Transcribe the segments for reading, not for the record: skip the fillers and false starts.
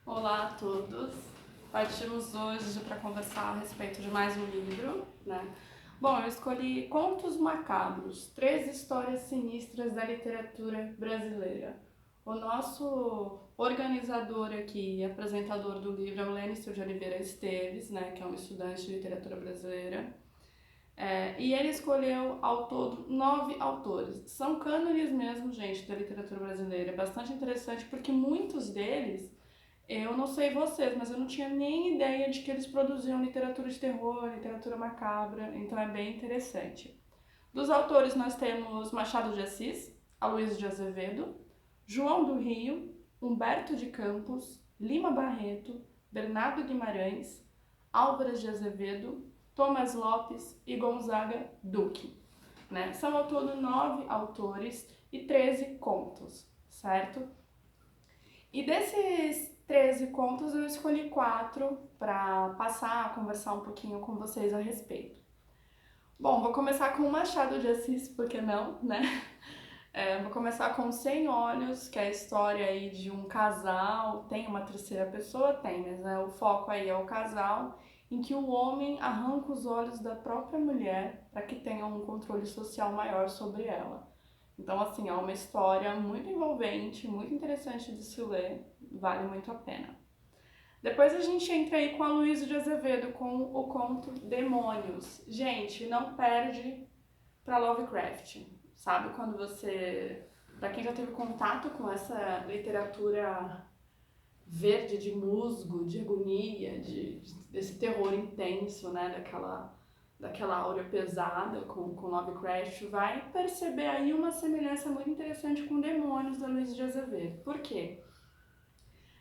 Olá a todos. Partimos hoje para conversar a respeito de mais um livro, né? Bom, eu escolhi Contos Macabros, 3 histórias sinistras da literatura brasileira. O nosso organizador aqui e apresentador do livro é o Lêncio de Oliveira Esteves, né, que é um estudante de literatura brasileira. E ele escolheu ao todo 9 autores. São cânones mesmo, gente, da literatura brasileira. É bastante interessante porque muitos deles, eu não sei vocês, mas eu não tinha nem ideia de que eles produziam literatura de terror, literatura macabra, então é bem interessante. Dos autores nós temos Machado de Assis, Aloysio de Azevedo, João do Rio, Humberto de Campos, Lima Barreto, Bernardo Guimarães, Álvares de Azevedo, Thomas Lopes e Gonzaga Duque. Né? São ao todo 9 autores e 13 contos, certo? E desses 13 contos eu escolhi 4 para passar a conversar um pouquinho com vocês a respeito. Bom, vou começar com o Machado de Assis, por que não, né? Vou começar com 100 Olhos, que é a história aí de um casal, tem uma terceira pessoa? Tem, mas o foco aí é o casal, em que o homem arranca os olhos da própria mulher para que tenha um controle social maior sobre ela. Então, assim, é uma história muito envolvente, muito interessante de se ler, vale muito a pena. Depois a gente entra aí com a Luísa de Azevedo com o conto Demônios. Gente, não perde para Lovecraft, sabe? Quando você, para quem já teve contato com essa literatura verde de musgo, de agonia, desse terror intenso, né? Daquela áurea pesada com Lovecraft, vai perceber aí uma semelhança muito interessante com Demônios da Luísa de Azevedo. Por quê?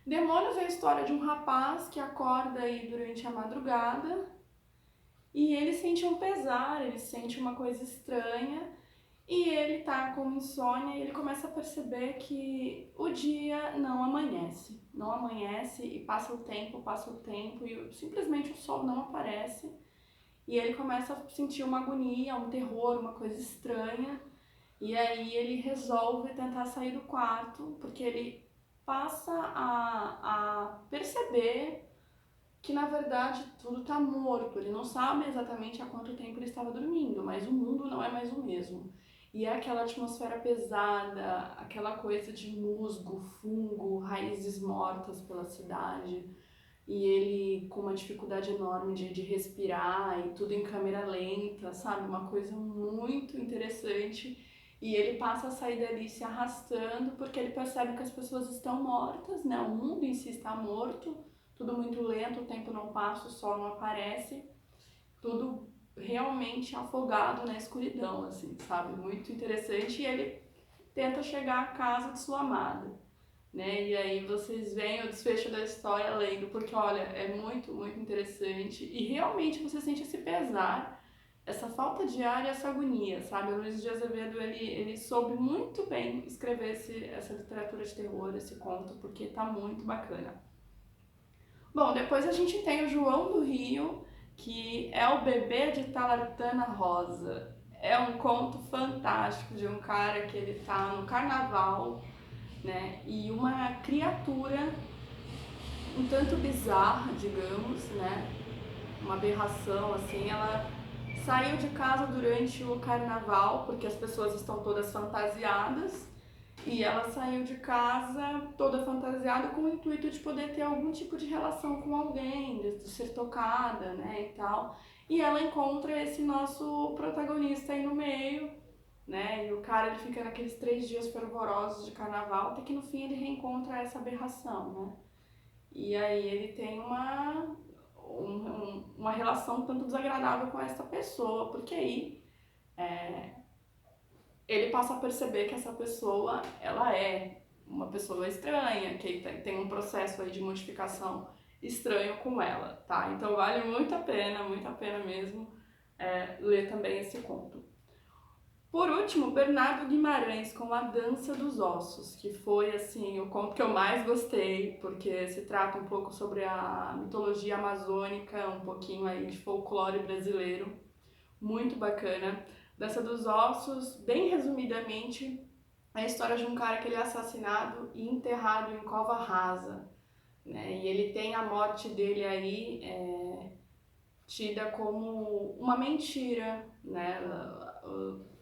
Demônios é a história de um rapaz que acorda aí durante a madrugada e ele sente um pesar, ele sente uma coisa estranha e ele tá com insônia e ele começa a perceber que o dia não amanhece. Não amanhece e passa o tempo e simplesmente o sol não aparece. E ele começa a sentir uma agonia, um terror, uma coisa estranha. E aí ele resolve tentar sair do quarto, porque ele passa a perceber que na verdade tudo está morto. Ele não sabe exatamente há quanto tempo ele estava dormindo, mas o mundo não é mais o mesmo. E é aquela atmosfera pesada, aquela coisa de musgo, fungo, raízes mortas pela cidade. E ele com uma dificuldade enorme de respirar e tudo em câmera lenta, sabe? Uma coisa muito interessante. E ele passa a sair dali se arrastando porque ele percebe que as pessoas estão mortas, né? O mundo em si está morto, tudo muito lento, o tempo não passa, o sol não aparece, tudo realmente afogado na escuridão, assim, sabe? Muito interessante. E ele tenta chegar à casa de sua amada, né? E aí vocês veem o desfecho da história lendo, porque olha, é muito, muito interessante e realmente você sente esse pesar, essa falta de ar e essa agonia, sabe? O Luiz de Azevedo, ele soube muito bem escrever essa literatura de terror, esse conto, porque tá muito bacana. Bom, depois a gente tem o João do Rio, que é o bebê de Talatana Rosa. É um conto fantástico de um cara que ele tá no carnaval, né? E uma criatura um tanto bizarra, digamos, né? Uma aberração, assim, ela saiu de casa durante o carnaval, porque as pessoas estão todas fantasiadas, e ela saiu de casa toda fantasiada com o intuito de poder ter algum tipo de relação com alguém, de ser tocada, né, e tal. E ela encontra esse nosso protagonista aí no meio, né, e o cara ele fica naqueles 3 dias fervorosos de carnaval, até que no fim ele reencontra essa aberração, né. E aí ele tem uma relação tanto desagradável com essa pessoa, porque aí ele passa a perceber que essa pessoa, ela é uma pessoa estranha, que tem um processo aí de modificação estranho com ela, tá? Então vale muito a pena mesmo ler também esse conto. Por último, Bernardo Guimarães com A Dança dos Ossos, que foi assim o conto que eu mais gostei, porque se trata um pouco sobre a mitologia amazônica, um pouquinho aí de folclore brasileiro, muito bacana. Dança dos Ossos, bem resumidamente, é a história de um cara que ele é assassinado e enterrado em cova rasa, né? E ele tem a morte dele aí tida como uma mentira, né?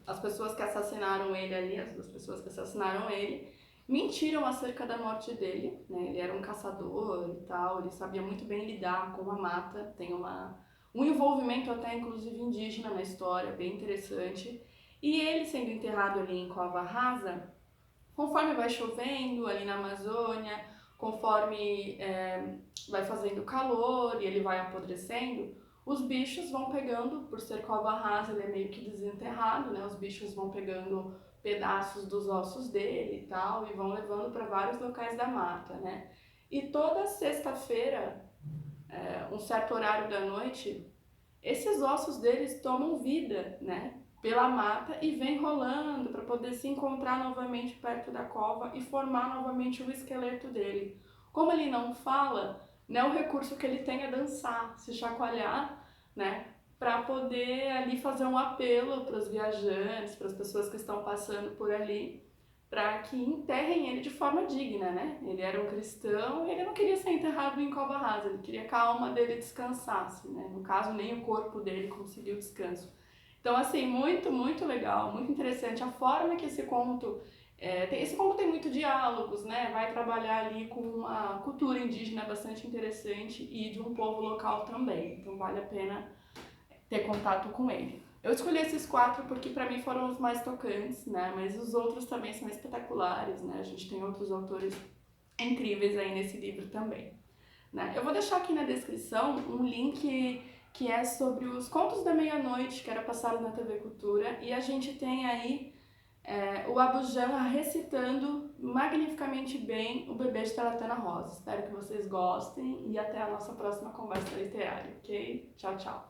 As pessoas que assassinaram ele ali, as duas pessoas que assassinaram ele, mentiram acerca da morte dele, né? Ele era um caçador e tal, ele sabia muito bem lidar com a mata, tem um envolvimento até inclusive indígena na história, bem interessante. E ele sendo enterrado ali em Cova Rasa, conforme vai chovendo ali na Amazônia, conforme vai fazendo calor e ele vai apodrecendo, os bichos vão pegando, por ser cova rasa, ele é meio que desenterrado, né? Os bichos vão pegando pedaços dos ossos dele e tal, e vão levando para vários locais da mata, né? E toda sexta-feira, um certo horário da noite, esses ossos deles tomam vida, né? Pela mata e vem rolando para poder se encontrar novamente perto da cova e formar novamente o esqueleto dele. Como ele não fala, né, o recurso que ele tem é dançar, se chacoalhar, né, para poder ali fazer um apelo para os viajantes, para as pessoas que estão passando por ali, para que enterrem ele de forma digna, né? Ele era um cristão e ele não queria ser enterrado em cova rasa, ele queria que a alma dele descansasse, né? No caso, nem o corpo dele conseguiu descanso. Então, assim, muito, muito legal, muito interessante a forma que esse conto... esse conto tem muito diálogos, né? Vai trabalhar ali com uma cultura indígena bastante interessante e de um povo local também. Então, vale a pena ter contato com ele. Eu escolhi esses 4 porque para mim foram os mais tocantes, né? Mas os outros também são espetaculares, né? A gente tem outros autores incríveis aí nesse livro também, né? Eu vou deixar aqui na descrição um link que é sobre os Contos da Meia-Noite, que era passado na TV Cultura, e a gente tem aí o Abujamra recitando magnificamente bem O Bebê de Taratana Rosa. Espero que vocês gostem e até a nossa próxima conversa literária, ok? Tchau, tchau!